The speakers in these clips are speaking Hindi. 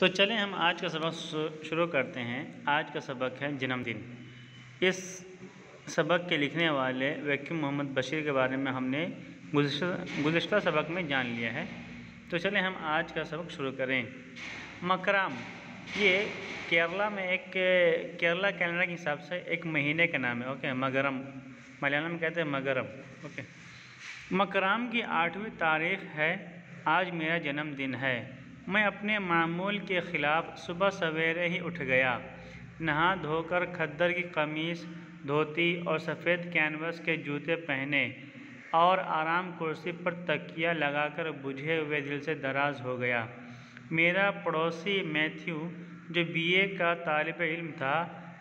तो चलें हम आज का सबक शुरू करते हैं। आज का सबक है जन्मदिन। इस सबक के लिखने वाले वकील मोहम्मद बशीर के बारे में हमने गुज़िश्ता सबक में जान लिया है। तो चलें हम आज का सबक शुरू करें। मकराम ये केरला में केरला कैलेंडर के हिसाब से एक महीने का नाम है। ओके, मगरम मलयालम में कहते हैं मगरम। ओके, मकराम की 8वीं तारीख है। आज मेरा जन्मदिन है। मैं अपने मामूल के ख़िलाफ़ सुबह सवेरे ही उठ गया, नहा धोकर खद्दर की कमीज़, धोती और सफ़ेद कैनवस के जूते पहने और आराम कुर्सी पर तकिया लगाकर बुझे हुए दिल से दराज हो गया। मेरा पड़ोसी मैथ्यू, जो बीए का तालिब इल्म था,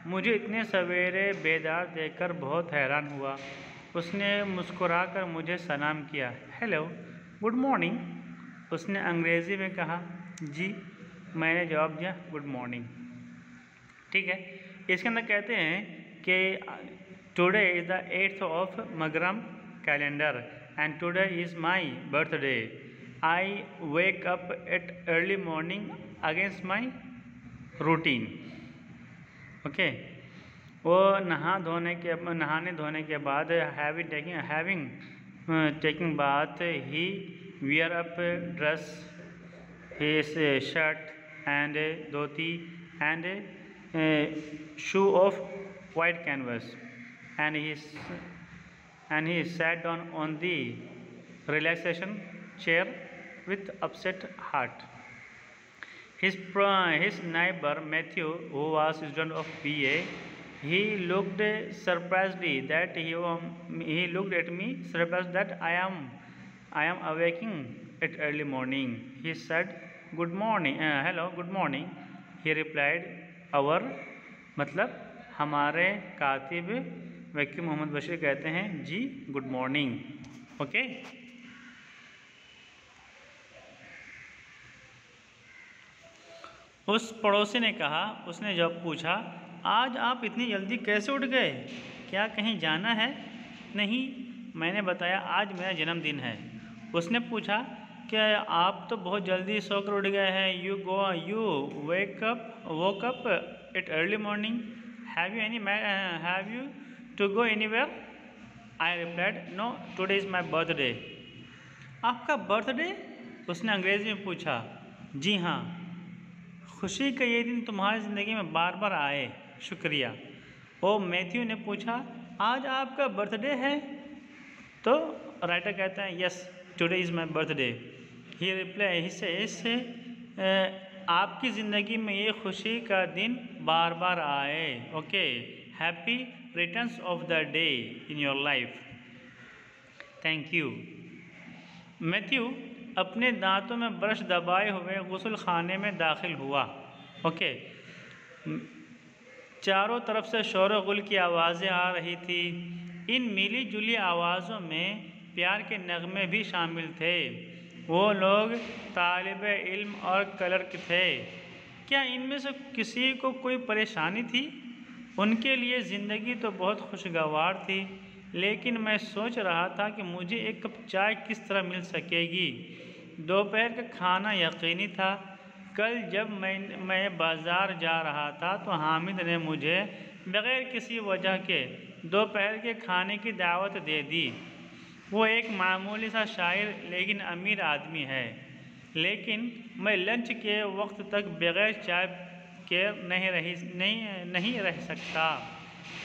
मुझे इतने सवेरे बेदार देखकर बहुत हैरान हुआ। उसने मुस्कुराकर मुझे सलाम किया। हेलो, गुड मॉर्निंग, उसने अंग्रेज़ी में कहा। जी, मैंने जवाब दिया, गुड मॉर्निंग। ठीक है, इसके अंदर कहते हैं कि today is the 8th of मगरम calendar and today is my birthday. I wake up at early morning against my routine. Okay, वो नहाने धोने के बाद having taking bath, he wear up dress, his shirt and dhoti and shoe of white canvas, and he sat down on the relaxation chair with upset heart. His neighbor Matthew, who was student of BA, he looked at me surprised that I am awaking at early morning. He said, "Good morning, hello, good morning." He replied, "Our," मतलब हमारे कातिब वकील मोहम्मद बशीर कहते हैं, जी गुड मॉर्निंग। ओके, उस पड़ोसी ने कहा, उसने जब पूछा, आज आप इतनी जल्दी कैसे उठ गए? क्या कहीं जाना है? नहीं, मैंने बताया, आज मेरा जन्मदिन है। उसने पूछा, क्या आप तो बहुत जल्दी सोकर उठ गए हैं? You woke up at early morning. Have you to go anywhere? I replied, no, today is my birthday. आपका बर्थडे? उसने अंग्रेज़ी में पूछा। जी हाँ, खुशी का ये दिन तुम्हारी ज़िंदगी में बार बार आए, शुक्रिया। ओ, मैथ्यू ने पूछा, आज आपका बर्थडे है? तो राइटर कहता है, yes, today is my birthday. He reply, इससे आपकी ज़िंदगी में ये खुशी का दिन बार बार आए। Okay, happy returns of the day in your life, thank you. Matthew अपने दांतों में ब्रश दबाए हुए गुस्ल खाने में दाखिल हुआ। ओके, चारों तरफ से शोर गुल की आवाज़ें आ रही थी। इन मिली जुली आवाज़ों में प्यार के नगमे भी शामिल थे। वो लोग तालिब इल्म और क्लर्क थे। क्या इनमें से किसी को कोई परेशानी थी? उनके लिए ज़िंदगी तो बहुत खुशगवार थी, लेकिन मैं सोच रहा था कि मुझे एक कप चाय किस तरह मिल सकेगी। दोपहर का खाना यकीनी था। कल जब मैं बाज़ार जा रहा था तो हामिद ने मुझे बग़ैर किसी वजह के दोपहर के खाने की दावत दे दी। वो एक मामूली सा शायर लेकिन अमीर आदमी है, लेकिन मैं लंच के वक्त तक बग़ैर चाय के नहीं रह सकता।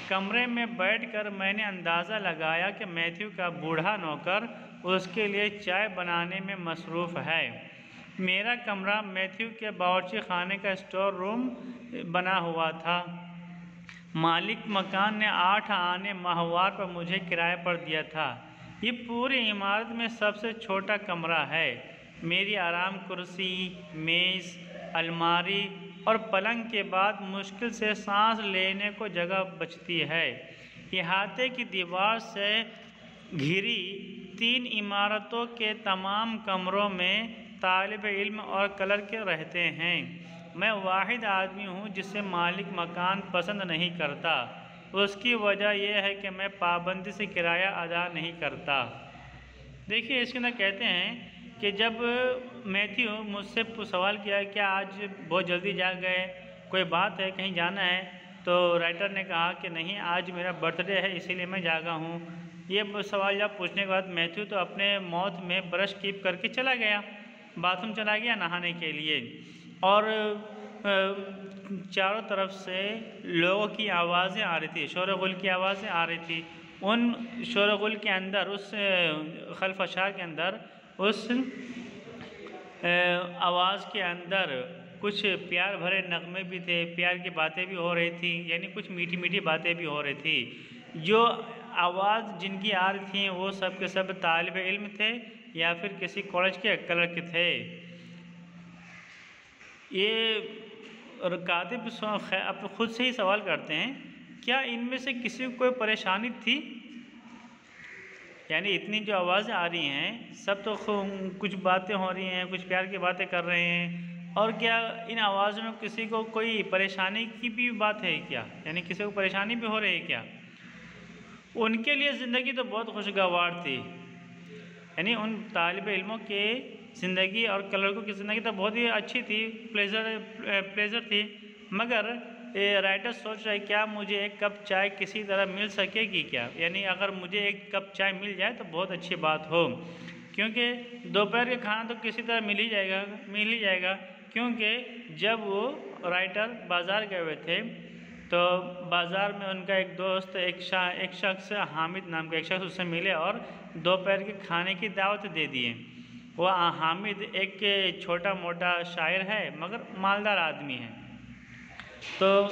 कमरे में बैठकर मैंने अंदाज़ा लगाया कि मैथ्यू का बूढ़ा नौकर उसके लिए चाय बनाने में मसरूफ़ है। मेरा कमरा मैथ्यू के बावर्ची खाने का स्टोर रूम बना हुआ था। मालिक मकान ने 8 आने माहवार पर मुझे किराए पर दिया था। ये पूरी इमारत में सबसे छोटा कमरा है। मेरी आराम कुर्सी, मेज़, अलमारी और पलंग के बाद मुश्किल से सांस लेने को जगह बचती है। इहाते की दीवार से घिरी 3 इमारतों के तमाम कमरों में तालिब इल्म और क्लर्क रहते हैं। मैं वाहिद आदमी हूँ जिसे मालिक मकान पसंद नहीं करता। उसकी वजह यह है कि मैं पाबंदी से किराया अदा नहीं करता। देखिए, इसके अंदर कहते हैं कि जब मैथ्यू मुझसे सवाल किया कि आज बहुत जल्दी जाग गए, कोई बात है, कहीं जाना है? तो राइटर ने कहा कि नहीं, आज मेरा बर्थडे है इसीलिए मैं जागा हूँ। ये सवाल जब पूछने के बाद मैथ्यू तो अपने माउथ में ब्रश कीप करके चला गया, बाथरूम चला गया नहाने के लिए। और चारों तरफ से लोगों की आवाज़ें आ रही थी, शोरगुल की आवाज़ें आ रही थी। उन शोरगुल के अंदर, उस खलफशार के अंदर, उस आवाज़ के अंदर कुछ प्यार भरे नगमे भी थे, प्यार की बातें भी हो रही थी, यानी कुछ मीठी मीठी बातें भी हो रही थी। जो आवाज़ जिनकी आ रही थी वो सब के सब तालिब इल्म थे या फिर किसी कॉलेज के क्लर्क थे। ये कातिब अब खुद से ही सवाल करते हैं, क्या इनमें से किसी को कोई परेशानी थी? यानी इतनी जो आवाज़ें आ रही हैं, सब तो कुछ बातें हो रही हैं, कुछ प्यार की बातें कर रहे हैं, और क्या इन आवाज़ों में किसी को कोई परेशानी की भी बात है क्या? यानी किसी को परेशानी भी हो रही है क्या? उनके लिए ज़िंदगी तो बहुत खुशगवार थी, यानी उन तालिब इल्मों के ज़िंदगी और क्लर्कों की ज़िंदगी तो बहुत ही अच्छी थी, प्लेजर थी। मगर राइटर सोच रहे क्या मुझे एक कप चाय किसी तरह मिल सकेगी क्या? यानी अगर मुझे एक कप चाय मिल जाए तो बहुत अच्छी बात हो, क्योंकि दोपहर का खाना तो किसी तरह मिल ही जाएगा। क्योंकि जब वो राइटर बाज़ार गए हुए थे तो बाज़ार में उनका एक दोस्त, एक शख्स हामिद नाम का एक शख्स उससे मिले और दोपहर के खाने की दावत दे दिए। वो हामिद एक छोटा मोटा शायर है मगर मालदार आदमी है। तो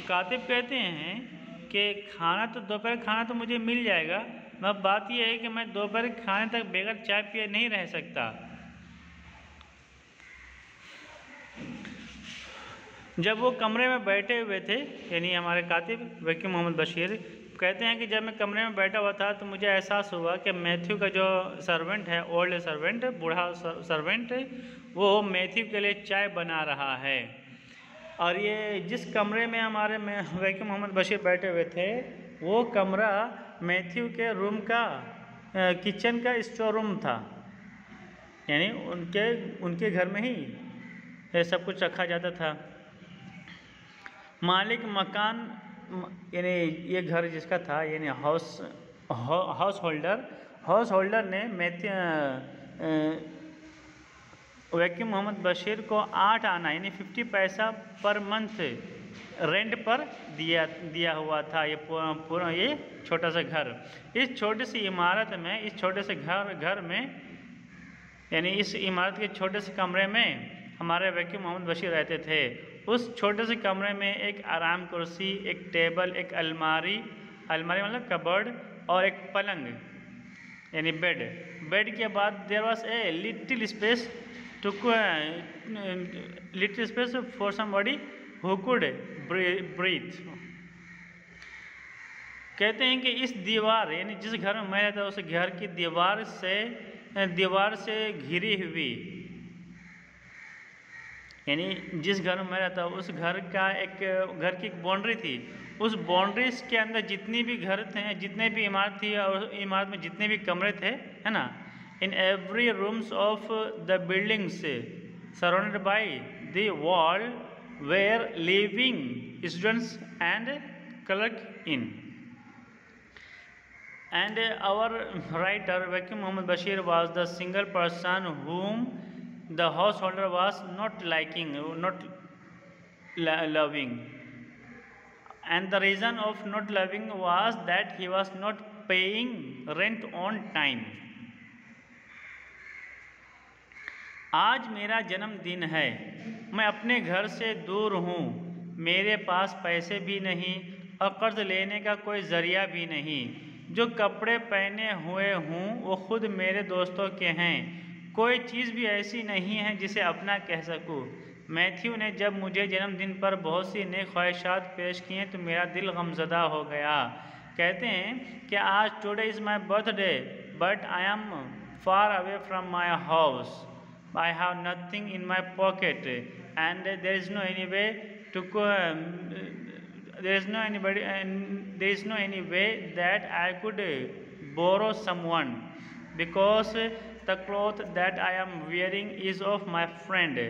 कातिब कहते हैं कि खाना तो दोपहर खाना तो मुझे मिल जाएगा, मगर बात यह है कि मैं दोपहर खाने तक बगैर चाय पिए नहीं रह सकता। जब वो कमरे में बैठे हुए थे, यानी हमारे कातिब वकीम मोहम्मद बशीर कहते हैं कि जब मैं कमरे में बैठा हुआ था तो मुझे एहसास हुआ कि मैथ्यू का जो सर्वेंट है, ओल्ड सर्वेंट, बूढ़ा सर्वेंट, वो मैथ्यू के लिए चाय बना रहा है। और ये जिस कमरे में हमारे वकीम मोहम्मद बशीर बैठे हुए थे, वो कमरा मैथ्यू के रूम का किचन का स्टोर रूम था, यानी उनके घर में ही सब कुछ रखा जाता था। मालिक मकान, यानी ये घर जिसका था, यानी हाउस होल्डर ने वकीम मोहम्मद बशीर को 8 आना यानी 50 पैसा पर मंथ रेंट पर दिया हुआ था। ये पूरा ये छोटा सा घर, इस छोटी सी इमारत में, इस छोटे से घर में, यानी इस इमारत के छोटे से कमरे में हमारे वकीम मोहम्मद बशीर रहते थे। उस छोटे से कमरे में एक आराम कुर्सी, एक टेबल, एक अलमारी मतलब कबर्ड, और एक पलंग यानी बेड के बाद there was a little space for somebody who could breathe. कहते हैं कि इस दीवार, यानी जिस घर में मैं रहता उस घर की दीवार से घिरी हुई, यानी जिस घर में मैं रहता उस घर की एक बाउंड्री थी। उस बाउंड्रीज के अंदर जितनी भी घर थे, जितने भी इमारत थी, और इमारत में जितने भी कमरे थे, है ना, in every rooms of the buildings surrounded by the wall where living students and clerk in. And our writer Waqi Muhammad Bashir was the single person whom the householder was not loving, and the reason of not loving was that he was not paying rent on time. आज मेरा जन्मदिन है, मैं अपने घर से दूर हूँ, मेरे पास पैसे भी नहीं और कर्ज लेने का कोई ज़रिया भी नहीं। जो कपड़े पहने हुए हूँ वो खुद मेरे दोस्तों के हैं, कोई चीज़ भी ऐसी नहीं है जिसे अपना कह सकूँ। मैथ्यू ने जब मुझे जन्मदिन पर बहुत सी नई ख्वाहिशात पेश की हैं तो मेरा दिल गमज़दा हो गया। कहते हैं कि आज today is my birthday but I am far away from my house, I have nothing in my pocket and there is no any way to there is no any way that I could borrow someone because the cloth that I am wearing is of my friend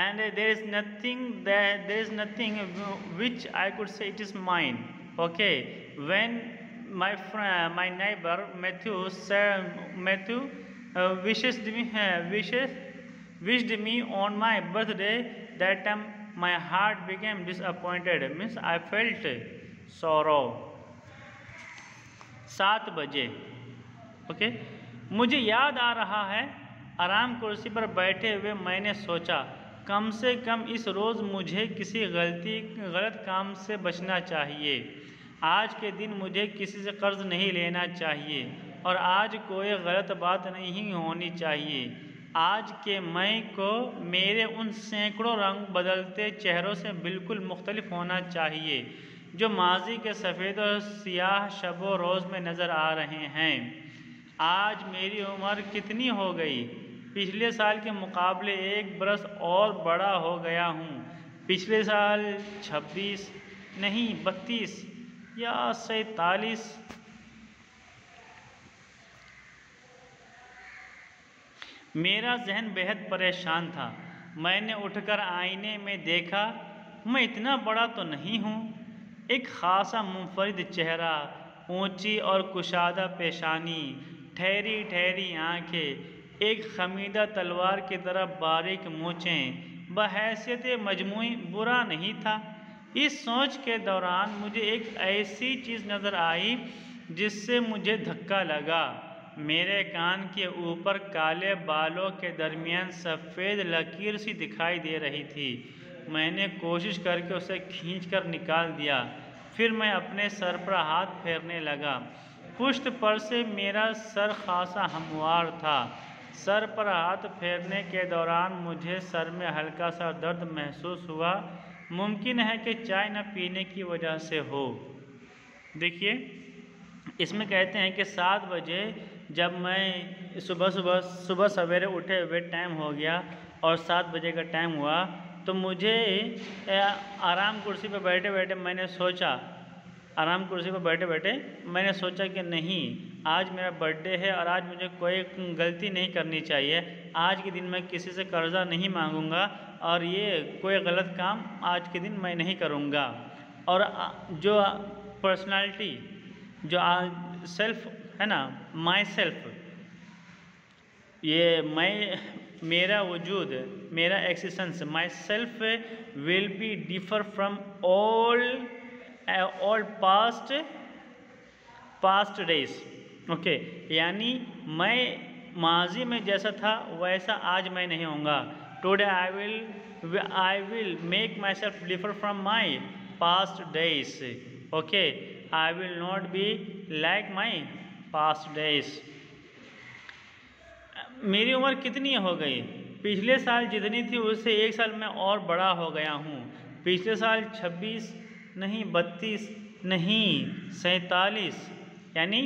and there is nothing which I could say it is mine. Okay, when my neighbor Matthew wished me on my birthday, that time my heart became disappointed, means I felt sorrow. 7 बजे ओके, मुझे याद आ रहा है, आराम कुर्सी पर बैठे हुए मैंने सोचा, कम से कम इस रोज़ मुझे किसी गलत काम से बचना चाहिए। आज के दिन मुझे किसी से कर्ज नहीं लेना चाहिए और आज कोई गलत बात नहीं होनी चाहिए। आज के मैं को मेरे उन सैकड़ों रंग बदलते चेहरों से बिल्कुल मुख्तलिफ होना चाहिए जो माजी के सफ़ेद और सियाह शब रोज़ में नज़र आ रहे हैं। आज मेरी उम्र कितनी हो गई? पिछले साल के मुकाबले 1 बरस और बड़ा हो गया हूँ। पिछले साल 26 नहीं 32 या 47। मेरा जहन बेहद परेशान था। मैंने उठकर आईने में देखा, मैं इतना बड़ा तो नहीं हूँ। एक खासा मुनफरिद चेहरा, ऊंची और कुशादा पेशानी, ठहरी ठहरी आँखें, एक खमीदा तलवार की तरह बारीक मूँछें, बहैसियत मजमूई बुरा नहीं था। इस सोच के दौरान मुझे एक ऐसी चीज़ नज़र आई जिससे मुझे धक्का लगा। मेरे कान के ऊपर काले बालों के दरमियान सफ़ेद लकीर सी दिखाई दे रही थी। मैंने कोशिश करके उसे खींचकर निकाल दिया। फिर मैं अपने सर पर हाथ फेरने लगा। पुष्ट पर से मेरा सर खासा हमवार था। सर पर हाथ फेरने के दौरान मुझे सर में हल्का सा दर्द महसूस हुआ। मुमकिन है कि चाय न पीने की वजह से हो। देखिए, इसमें कहते हैं कि 7 बजे जब मैं सुबह सवेरे उठे हुए टाइम हो गया और 7 बजे का टाइम हुआ, तो मुझे आराम कुर्सी पर बैठे बैठे मैंने सोचा कि नहीं, आज मेरा बर्थडे है और आज मुझे कोई गलती नहीं करनी चाहिए। आज के दिन मैं किसी से कर्जा नहीं मांगूंगा और ये कोई गलत काम आज के दिन मैं नहीं करूंगा। और जो पर्सनालिटी, जो सेल्फ है ना, माई सेल्फ, ये मेरा वजूद, मेरा existence, my self will be differ from all past days. Okay, यानी मैं माजी में जैसा था वैसा आज मैं नहीं होऊंगा। Today I will make my self differ from my past days. Okay, I will not be like my past days. मेरी उम्र कितनी हो गई? पिछले साल जितनी थी उससे 1 साल में और बड़ा हो गया हूँ। पिछले साल 26 नहीं 32 नहीं 47, यानी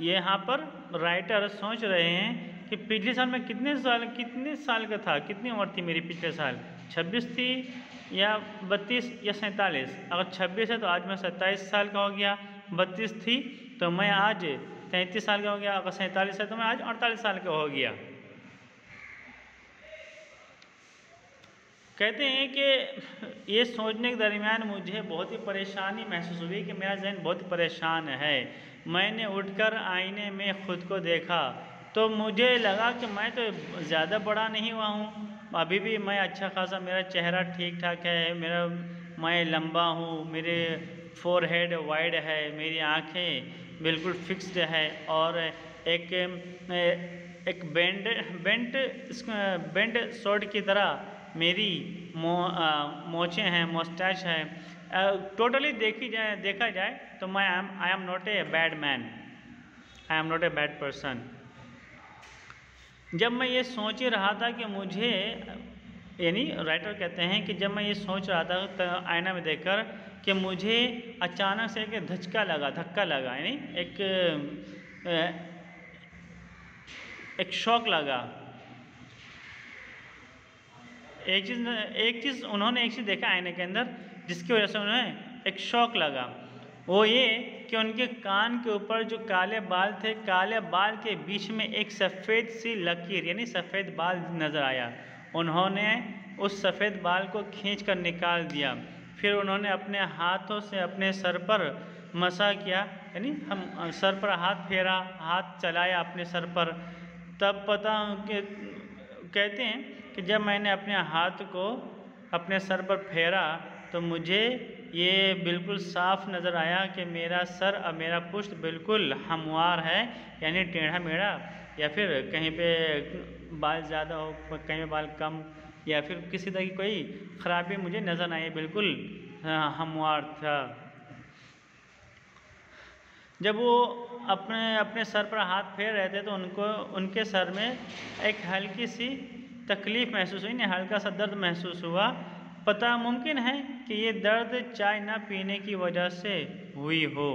ये यहाँ पर राइटर सोच रहे हैं कि पिछले साल मैं कितने साल का था, कितनी उम्र थी मेरी पिछले साल, 26 थी या 32 या 47। अगर 26 है तो आज मैं 27 साल का हो गया, 32 थी तो मैं आज 33 साल का हो गया, अगर 47 है तो मैं आज 48 साल का हो गया। कहते हैं कि ये सोचने के दरमियान मुझे बहुत ही परेशानी महसूस हुई कि मेरा जहन बहुत परेशान है। मैंने उठकर आईने में खुद को देखा तो मुझे लगा कि मैं तो ज़्यादा बड़ा नहीं हुआ हूँ, अभी भी मैं अच्छा खासा, मेरा चेहरा ठीक ठाक है, मैं लंबा हूँ, मेरे फोरहेड वाइड है, मेरी आँखें बिल्कुल फिक्स्ड है और एक बेंट शॉर्ट की तरह मेरी मोछें हैं, मोस्टैच है। टोटली देखा जाए तो I am not a bad man, I am not a bad person. जब मैं ये सोच ही रहा था कि मुझे, यानी राइटर कहते हैं कि जब मैं ये सोच रहा था तो आईना में देखकर कि मुझे अचानक से एक धक्का लगा, यानी एक शॉक लगा। एक चीज़ उन्होंने देखा आईने के अंदर जिसकी वजह से उन्हें एक शॉक लगा। वो ये कि उनके कान के ऊपर जो काले बाल थे, काले बाल के बीच में एक सफ़ेद सी लकीर यानी सफ़ेद बाल नज़र आया। उन्होंने उस सफ़ेद बाल को खींच कर निकाल दिया। फिर उन्होंने अपने हाथों से अपने सर पर मसा किया, यानी हम सर पर हाथ फेरा, हाथ चलाया अपने सर पर। तब पता कि कहते हैं कि जब मैंने अपने हाथ को अपने सर पर फेरा तो मुझे ये बिल्कुल साफ नज़र आया कि मेरा सर और मेरा पुष्ट बिल्कुल हमवार है, यानी टेढ़ा मेढ़ा, या फिर कहीं पे बाल ज़्यादा हो, कहीं पे बाल कम, या फिर किसी तरह की कोई खराबी मुझे नज़र नहीं आई, बिल्कुल हमवार था। जब वो अपने सर पर हाथ फेर रहे थे तो उनके सर में एक हल्की सी तकलीफ़ महसूस हुई, हल्का सा दर्द महसूस हुआ। पता मुमकिन है कि ये दर्द चाय न पीने की वजह से हुई हो।